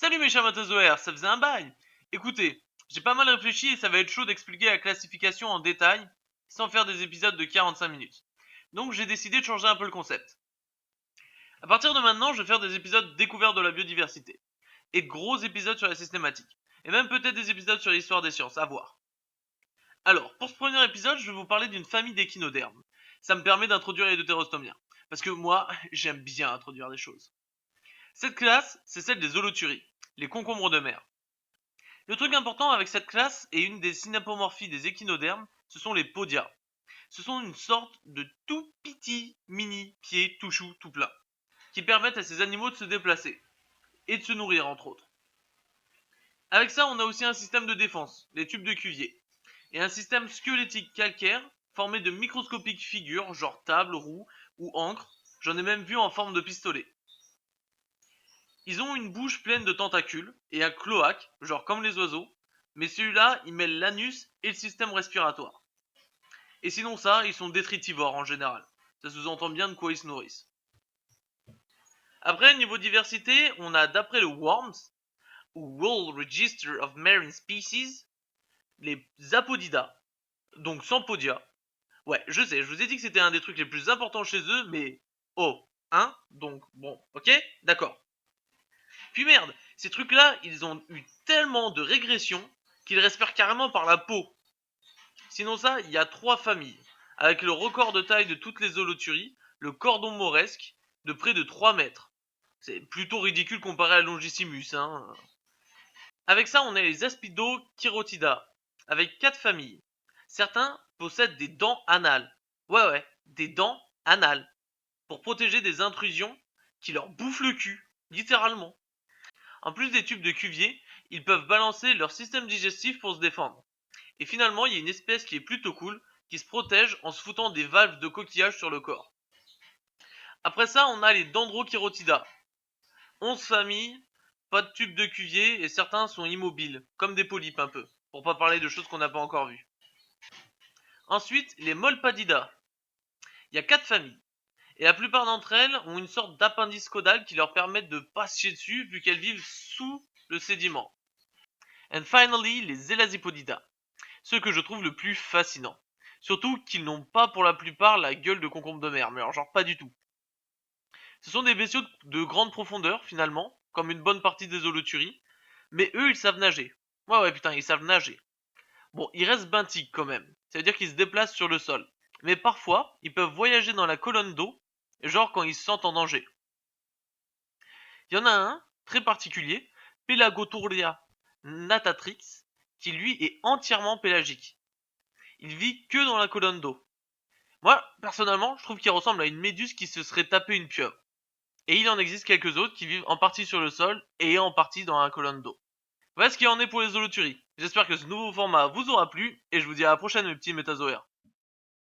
Salut mes chers matozoaires, ça faisait un bail. Écoutez, j'ai pas mal réfléchi et ça va être chaud d'expliquer la classification en détail sans faire des épisodes de 45 minutes. Donc j'ai décidé de changer un peu le concept. À partir de maintenant, je vais faire des épisodes découverts de la biodiversité et de gros épisodes sur la systématique et même peut-être des épisodes sur l'histoire des sciences, à voir. Alors, pour ce premier épisode, je vais vous parler d'une famille d'échinodermes. Ça me permet d'introduire les deutérostomiens parce que moi, j'aime bien introduire des choses. Cette classe, c'est celle des holothuries, les concombres de mer. Le truc important avec cette classe et une des synapomorphies des échinodermes, ce sont les podia. Ce sont une sorte de tout petit mini pieds tout chou tout plein, qui permettent à ces animaux de se déplacer et de se nourrir entre autres. Avec ça, on a aussi un système de défense, les tubes de Cuvier, et un système squelettique calcaire formé de microscopiques figures, genre table, roue ou encre. J'en ai même vu en forme de pistolet. Ils ont une bouche pleine de tentacules et un cloaque, genre comme les oiseaux, mais celui-là, il mêle l'anus et le système respiratoire. Et sinon ça, ils sont détritivores en général. Ça sous-entend bien de quoi ils se nourrissent. Après, niveau diversité, on a d'après le WORMS, ou World Register of Marine Species, les apodidas, donc sans podia. Ouais, je sais, je vous ai dit que c'était un des trucs les plus importants chez eux, mais... Oh, hein. Donc, bon, ok, d'accord. Puis merde, ces trucs-là, ils ont eu tellement de régression qu'ils respirent carrément par la peau. Sinon ça, il y a 3 familles, avec le record de taille de toutes les holothuries, le cordon mauresque, de près de 3 mètres. C'est plutôt ridicule comparé à Longissimus, hein. Avec ça, on a les Aspidochirotida, avec 4 familles. Certains possèdent des dents anales. Ouais, des dents anales. Pour protéger des intrusions qui leur bouffent le cul, littéralement. En plus des tubes de Cuvier, ils peuvent balancer leur système digestif pour se défendre. Et finalement, il y a une espèce qui est plutôt cool, qui se protège en se foutant des valves de coquillage sur le corps. Après ça, on a les Dendrochirotida. 11 familles, pas de tubes de Cuvier, et certains sont immobiles, comme des polypes un peu, pour pas parler de choses qu'on n'a pas encore vues. Ensuite, les Molpadida. Il y a 4 familles, et la plupart d'entre elles ont une sorte d'appendice caudal qui leur permet de pas se chier dessus, vu qu'elles vivent sous le sédiment. And finally, les Elasipodida. Ceux que je trouve le plus fascinant. Surtout qu'ils n'ont pas pour la plupart la gueule de concombre de mer, mais alors genre pas du tout. Ce sont des bestiaux de grande profondeur finalement, comme une bonne partie des holothuries, mais eux ils savent nager. Ouais putain, ils savent nager. Bon, ils restent benthiques quand même, ça veut dire qu'ils se déplacent sur le sol. Mais parfois, ils peuvent voyager dans la colonne d'eau, genre quand ils se sentent en danger. Il y en a un, très particulier, Pelagotouria natatrix, qui lui est entièrement pélagique. Il vit que dans la colonne d'eau. Moi, personnellement, je trouve qu'il ressemble à une méduse qui se serait tapé une pieuvre. Et il en existe quelques autres qui vivent en partie sur le sol et en partie dans la colonne d'eau. Voilà ce qu'il en est pour les holothuries. J'espère que ce nouveau format vous aura plu et je vous dis à la prochaine mes petits métazoaires.